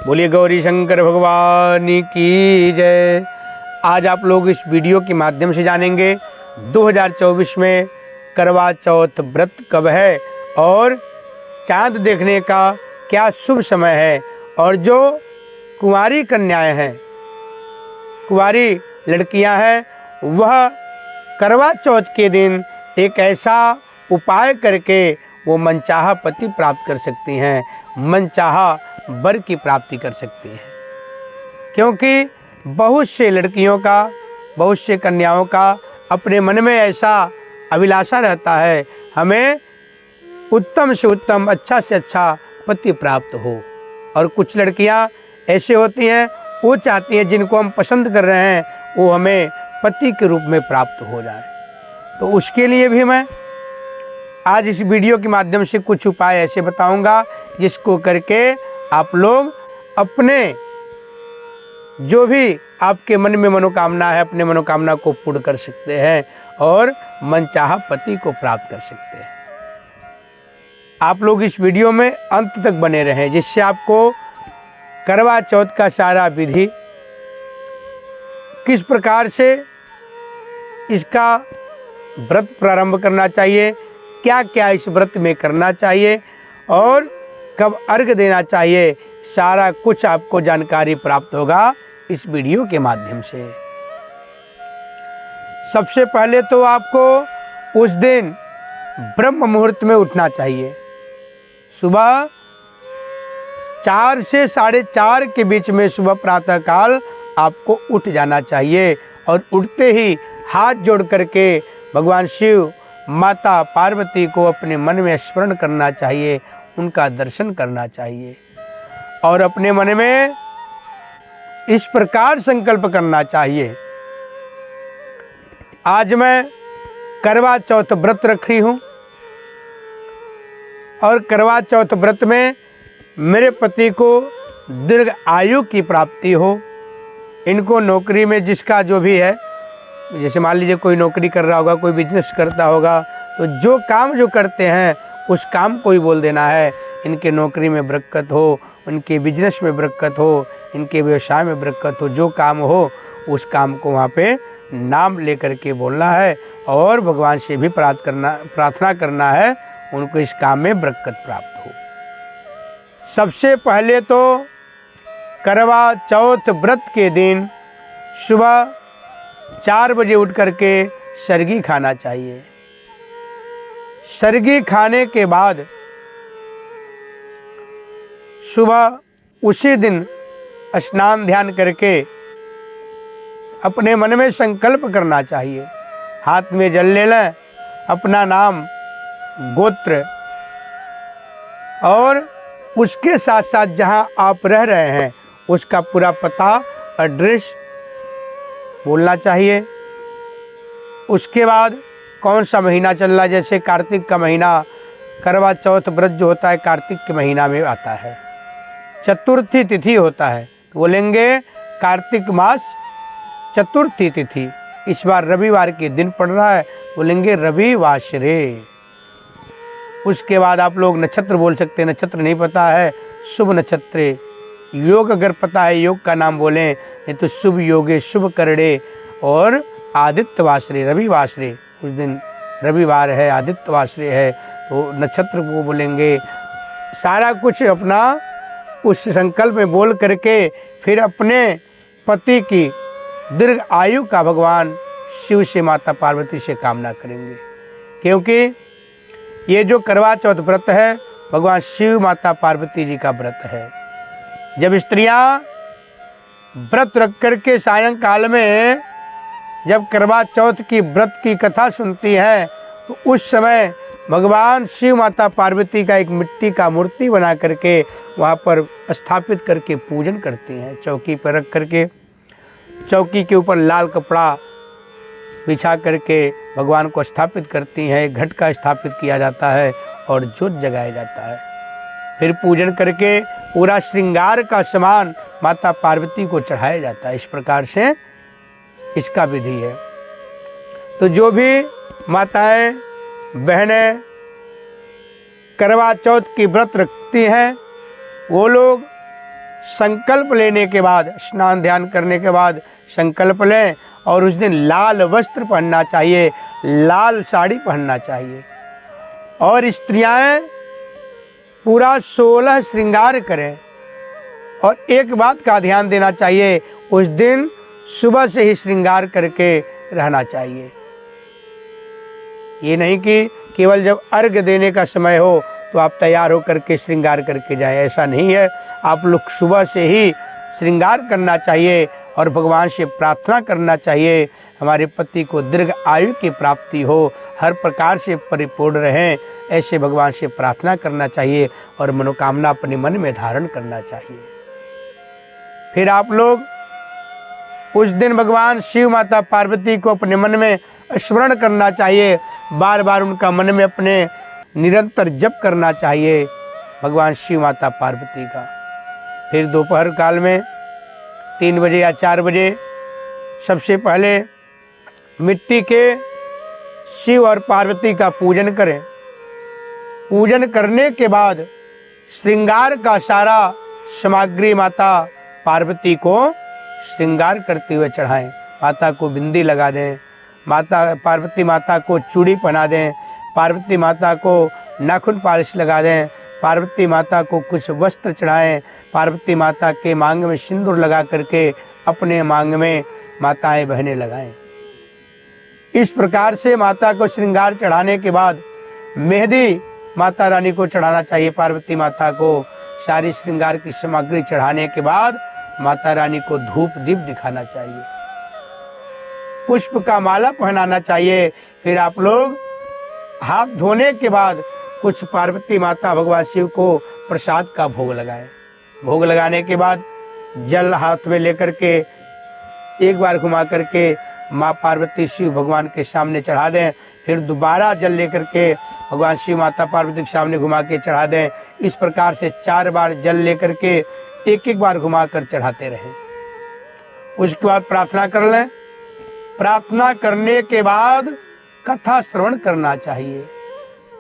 बोलिए गौरी शंकर भगवान की जय। आज आप लोग इस वीडियो के माध्यम से जानेंगे 2024 में करवा चौथ व्रत कब है और चांद देखने का क्या शुभ समय है। और जो कुंवारी कन्याएं हैं, कुंवारी लड़कियां हैं, वह करवा चौथ के दिन एक ऐसा उपाय करके वो मनचाहा पति प्राप्त कर सकती हैं, मनचाहा वर की प्राप्ति कर सकती हैं। क्योंकि बहुत से लड़कियों का, बहुत से कन्याओं का अपने मन में ऐसा अभिलाषा रहता है, हमें उत्तम से उत्तम, अच्छा से अच्छा पति प्राप्त हो। और कुछ लड़कियां ऐसे होती हैं, वो चाहती हैं जिनको हम पसंद कर रहे हैं वो हमें पति के रूप में प्राप्त हो जाए। तो उसके लिए भी मैं आज इस वीडियो के माध्यम से कुछ उपाय ऐसे बताऊंगा जिसको करके आप लोग अपने जो भी आपके मन में मनोकामना है, अपने मनोकामना को पूर्ण कर सकते हैं और मनचाहा पति को प्राप्त कर सकते हैं। आप लोग इस वीडियो में अंत तक बने रहें, जिससे आपको करवा चौथ का सारा विधि, किस प्रकार से इसका व्रत प्रारंभ करना चाहिए, क्या क्या इस व्रत में करना चाहिए और कब अर्घ देना चाहिए, सारा कुछ आपको जानकारी प्राप्त होगा इस वीडियो के माध्यम से। सबसे पहले तो आपको उस दिन ब्रह्म मुहूर्त में उठना चाहिए। सुबह 4 से 4:30 के बीच में सुबह प्रातः काल आपको उठ जाना चाहिए और उठते ही हाथ जोड़ करके भगवान शिव, माता पार्वती को अपने मन में स्मरण करना चाहिए, उनका दर्शन करना चाहिए और अपने मन में इस प्रकार संकल्प करना चाहिए, आज मैं करवा चौथ व्रत रखी हूँ और करवा चौथ व्रत में मेरे पति को दीर्घ आयु की प्राप्ति हो। इनको नौकरी में जिसका जो भी है, जैसे मान लीजिए कोई नौकरी कर रहा होगा, कोई बिजनेस करता होगा, तो जो काम जो करते हैं उस काम को ही बोल देना है। इनके नौकरी में बरकत हो, उनके बिजनेस में बरकत हो, इनके व्यवसाय में बरकत हो, जो काम हो उस काम को वहाँ पे नाम लेकर के बोलना है और भगवान से भी प्रार्थना करना है उनको इस काम में बरकत प्राप्त हो। सबसे पहले तो करवा चौथ व्रत के दिन सुबह 4 बजे उठ करके सरगी खाना चाहिए। सरगी खाने के बाद सुबह उसी दिन स्नान ध्यान करके अपने मन में संकल्प करना चाहिए। हाथ में जल ले लें, अपना नाम, गोत्र और उसके साथ साथ जहां आप रह रहे हैं उसका पूरा पता, एड्रेस बोलना चाहिए। उसके बाद कौन सा महीना चल रहा है, जैसे कार्तिक का महीना, करवा चौथ व्रत जो होता है कार्तिक के महीना में आता है, चतुर्थी तिथि होता है, तो बोलेंगे कार्तिक मास चतुर्थी तिथि। इस बार रविवार के दिन पड़ रहा है, बोलेंगे रविवासरे। उसके बाद आप लोग नक्षत्र बोल सकते हैं, नक्षत्र नहीं पता है शुभ नक्षत्र, योग अगर पता है योग का नाम बोलें, नहीं तो शुभ योगे शुभ करड़े और आदित्य वासरे, रविवासरे। उस दिन रविवार है, आदित्य वासरे है, तो नक्षत्र को बोलेंगे। सारा कुछ अपना उस संकल्प में बोल करके फिर अपने पति की दीर्घ आयु का भगवान शिव से, माता पार्वती से कामना करेंगे। क्योंकि ये जो करवा चौथ व्रत है भगवान शिव, माता पार्वती जी का व्रत है। जब स्त्रियां व्रत रख करके सायंकाल में जब करवा चौथ की व्रत की कथा सुनती हैं तो उस समय भगवान शिव, माता पार्वती का एक मिट्टी का मूर्ति बना करके वहाँ पर स्थापित करके पूजन करती हैं। चौकी पर रख करके, चौकी के ऊपर लाल कपड़ा बिछा करके भगवान को स्थापित करती हैं। एक घट का स्थापित किया जाता है और जोत जगाया जाता है। फिर पूजन करके पूरा श्रृंगार का सामान माता पार्वती को चढ़ाया जाता है। इस प्रकार से इसका विधि है। तो जो भी माताएं, बहनें करवा चौथ की व्रत रखती हैं वो लोग संकल्प लेने के बाद, स्नान ध्यान करने के बाद संकल्प लें और उस दिन लाल वस्त्र पहनना चाहिए, लाल साड़ी पहनना चाहिए। और स्त्रियां पूरा 16 श्रृंगार करें। और एक बात का ध्यान देना चाहिए, उस दिन सुबह से ही श्रृंगार करके रहना चाहिए। ये नहीं कि केवल जब अर्घ्य देने का समय हो तो आप तैयार होकर के श्रृंगार करके जाएं, ऐसा नहीं है। आप लोग सुबह से ही श्रृंगार करना चाहिए और भगवान से प्रार्थना करना चाहिए, हमारे पति को दीर्घ आयु की प्राप्ति हो, हर प्रकार से परिपूर्ण रहें, ऐसे भगवान से प्रार्थना करना चाहिए और मनोकामना अपने मन में धारण करना चाहिए। फिर आप लोग उस दिन भगवान शिव माता पार्वती को अपने मन में स्मरण करना चाहिए, बार बार उनका मन में अपने निरंतर जप करना चाहिए भगवान शिव माता पार्वती का। फिर दोपहर काल में 3 बजे या 4 बजे सबसे पहले मिट्टी के शिव और पार्वती का पूजन करें। पूजन करने के बाद श्रृंगार का सारा सामग्री माता पार्वती को श्रृंगार करते हुए चढ़ाएं। माता को बिंदी लगा दें, माता पार्वती माता को चूड़ी पहना दें, पार्वती माता को नाखून पॉलिश लगा दें, पार्वती माता को कुछ वस्त्र चढ़ाएं, पार्वती माता के मांग में सिंदूर लगा करके अपने मांग में माताएं बहनें लगाएं। इस प्रकार से माता को श्रृंगार चढ़ाने के बाद मेहंदी माता रानी को चढ़ाना चाहिए। पार्वती माता को सारी श्रृंगार की सामग्री चढ़ाने के बाद माता रानी को धूप दीप दिखाना चाहिए, पुष्प का माला पहनाना चाहिए। फिर आप लोग हाथ धोने के बाद कुछ पार्वती माता भगवान शिव को प्रसाद का भोग लगाएं। भोग लगाने के बाद जल हाथ में लेकर के एक बार घुमा करके माँ पार्वती शिव भगवान के सामने चढ़ा दें। फिर दोबारा जल लेकर के भगवान शिव माता पार्वती के सामने घुमा के चढ़ा दें। इस प्रकार से 4 बार जल लेकर के एक बार घुमा कर चढ़ाते रहें। उसके बाद प्रार्थना कर लें। प्रार्थना करने के बाद कथा श्रवण करना चाहिए।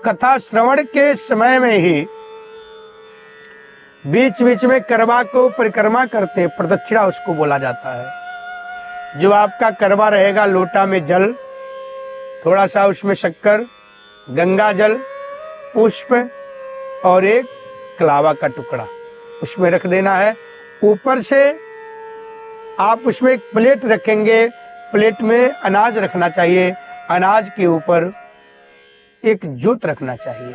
कथा श्रवण के समय में ही बीच बीच में करवा को परिक्रमा करते हैं, प्रदक्षिणा उसको बोला जाता है। जो आपका करवा रहेगा, लोटा में जल, थोड़ा सा उसमें शक्कर, गंगा जल, पुष्प और एक कलावा का टुकड़ा उसमें रख देना है। ऊपर से आप उसमें एक प्लेट रखेंगे, प्लेट में अनाज रखना चाहिए, अनाज के ऊपर एक जोत रखना चाहिए।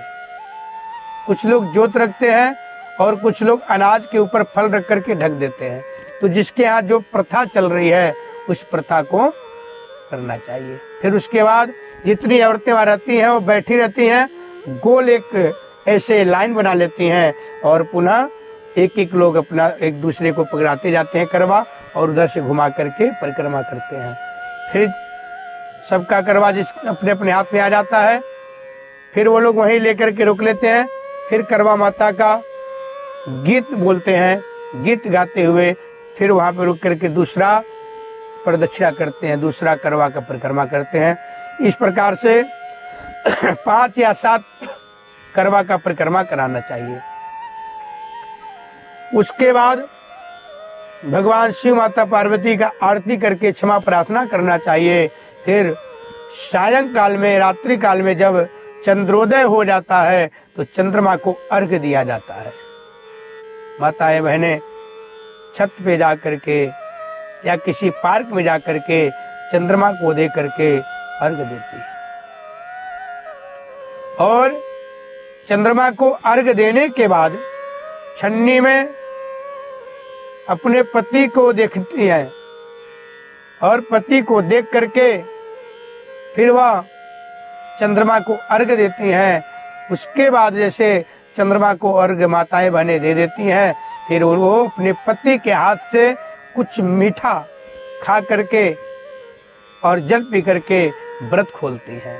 कुछ लोग जोत रखते हैं और कुछ लोग अनाज के ऊपर फल रख करके ढक देते हैं। तो जिसके यहाँ जो प्रथा चल रही है उस प्रथा को करना चाहिए। फिर उसके बाद जितनी औरतें वहाँ रहती हैं वो बैठी रहती हैं, गोल एक ऐसे लाइन बना लेती हैं और पुनः एक लोग अपना एक दूसरे को पकड़ाते जाते हैं करवा और उधर से घुमा करके परिक्रमा करते हैं। फिर सबका करवा जिस अपने अपने हाथ में आ जाता है, फिर वो लोग वहीं लेकर के रोक लेते हैं। फिर करवा माता का गीत बोलते हैं, गीत गाते हुए फिर वहाँ पर रुक करके दूसरा प्रदक्षिणा करते हैं, दूसरा करवा का परिक्रमा करते हैं। इस प्रकार से 5 या 7 करवा का परिक्रमा कराना चाहिए। उसके बाद भगवान शिव माता पार्वती का आरती करके क्षमा प्रार्थना करना चाहिए। फिर सायंकाल में, रात्रि काल में जब चंद्रोदय हो जाता है तो चंद्रमा को अर्घ्य दिया जाता है। माताएं बहनें छत पे जा करके या किसी पार्क में जा करके चंद्रमा को दे करके अर्घ्य देती है। और चंद्रमा को अर्घ्य देने के बाद छन्नी में अपने पति को देखती है और पति को देख करके फिर वह चंद्रमा को अर्घ्य देती हैं। उसके बाद जैसे चंद्रमा को अर्घ्य माताएं बहनें दे देती हैं, फिर वो अपने पति के हाथ से कुछ मीठा खा करके और जल पी करके व्रत खोलती हैं।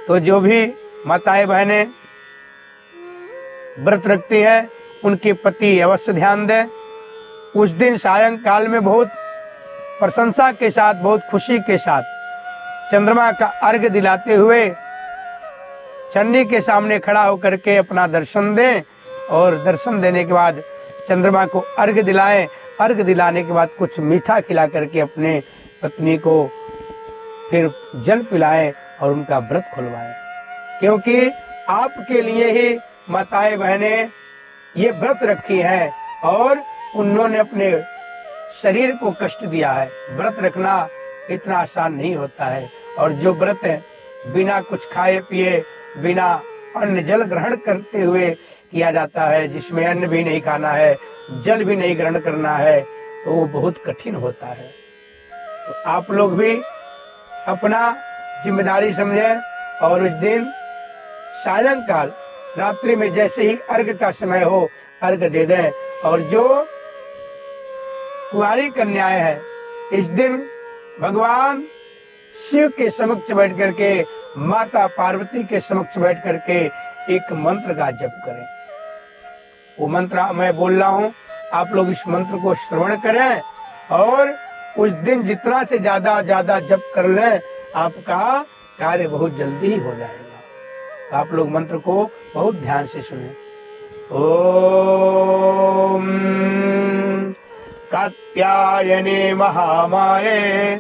तो जो भी माताएं बहनें व्रत रखती हैं उनके पति अवश्य ध्यान दें। उस दिन सायंकाल में बहुत प्रशंसा के साथ, बहुत खुशी के साथ चंद्रमा का अर्घ्य दिलाते हुए छन्नी के सामने खड़ा होकर के अपना दर्शन दें और दर्शन देने के बाद चंद्रमा को अर्घ दिलाएं। अर्घ दिलाने के बाद कुछ मीठा खिला करके अपने पत्नी को फिर जल पिलाएं और उनका व्रत खुलवाएं, क्योंकि आपके लिए ही माताएं बहनें ये व्रत रखी है और उन्होंने अपने शरीर को कष्ट दिया है। व्रत रखना इतना आसान नहीं होता है, और जो व्रत बिना कुछ खाए पिए, बिना अन्न जल ग्रहण करते हुए किया जाता है, जिसमें अन्न भी नहीं खाना है, जल भी नहीं ग्रहण करना है, तो वो बहुत कठिन होता है। तो आप लोग भी अपना जिम्मेदारी समझें और उस दिन सायंकाल रात्रि में जैसे ही अर्घ का समय हो अर्घ दे दें। और जो कुंवारी कन्याएं हैं, इस दिन भगवान शिव के समक्ष बैठ करके, माता पार्वती के समक्ष बैठ करके एक मंत्र का जप करें। वो मंत्र मैं बोल रहा हूँ, आप लोग इस मंत्र को श्रवण करें और उस दिन जितना से ज्यादा जप कर लें, आपका कार्य बहुत जल्दी ही हो जाएगा। तो आप लोग मंत्र को बहुत ध्यान से सुने। ओम कात्यायने महामाये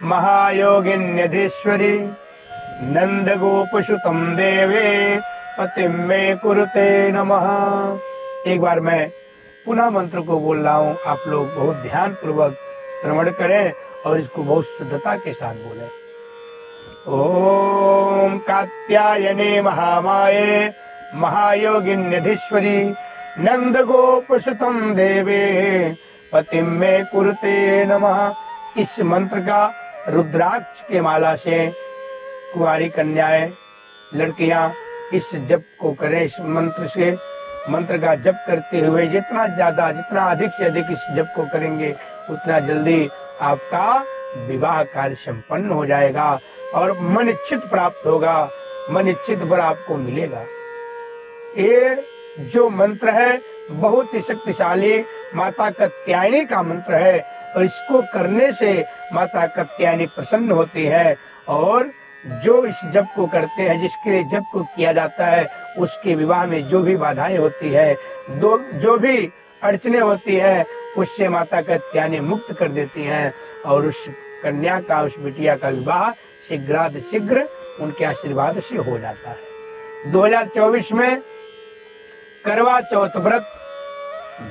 महायोगिन्यधीश्वरी नंद गोपसुतम देवे पतिम मे कुरुते नमः। एक बार मैं पुनः मंत्र को बोल रहा हूँ, आप लोग बहुत ध्यान पूर्वक श्रवण करें और इसको बहुत शुद्धता के साथ बोलें। ओम कात्यायने महामाये महायोगिन्यधीश्वरी नंद गोपसुतम देवे पतिम मे कुरुते नमः। इस मंत्र का रुद्राक्ष के माला से कुंवारी कन्याएं, लड़कियां इस जप को करें। इस मंत्र से, मंत्र का जप करते हुए जितना अधिक से अधिक इस जप को करेंगे, उतना जल्दी आपका विवाह कार्य संपन्न हो जाएगा और मन इच्छित प्राप्त होगा, मन इच्छित वर आपको मिलेगा। ये जो मंत्र है बहुत ही शक्तिशाली माता कात्यायनी का मंत्र है, और इसको करने से माता कात्यायनी प्रसन्न होती है, और जो इस जप को करते हैं, जिसके लिए जप को किया जाता है, उसके विवाह में जो भी बाधाएं होती है, जो भी अड़चने होती है, उससे माता कात्यायनी मुक्त कर देती हैं और उस कन्या का, उस बिटिया का विवाह शीघ्र उनके आशीर्वाद से हो जाता है। 2024 में करवा चौथ व्रत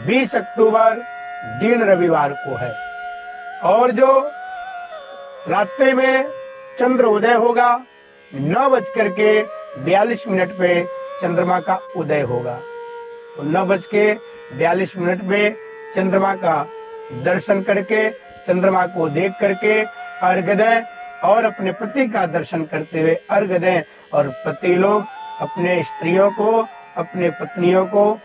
20 अक्टूबर दिन रविवार को है, और जो रात्रि में चंद्र उदय होगा 9:42 पे चंद्रमा का उदय होगा। तो 9:42 पे चंद्रमा का दर्शन करके, चंद्रमा को देख करके अर्घ दें और अपने पति का दर्शन करते हुए अर्घ दें। और पति लोग अपने स्त्रियों को, अपने पत्नियों को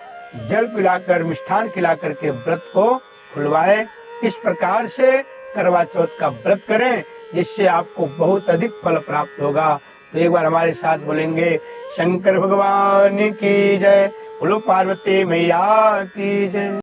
जल पिलाकर, मिष्ठान खिला करके व्रत को खुलवाएं। इस प्रकार से करवा चौथ का व्रत करें, जिससे आपको बहुत अधिक फल प्राप्त होगा। तो एक बार हमारे साथ बोलेंगे, शंकर भगवान की जय, बोलो पार्वती मैया की जय।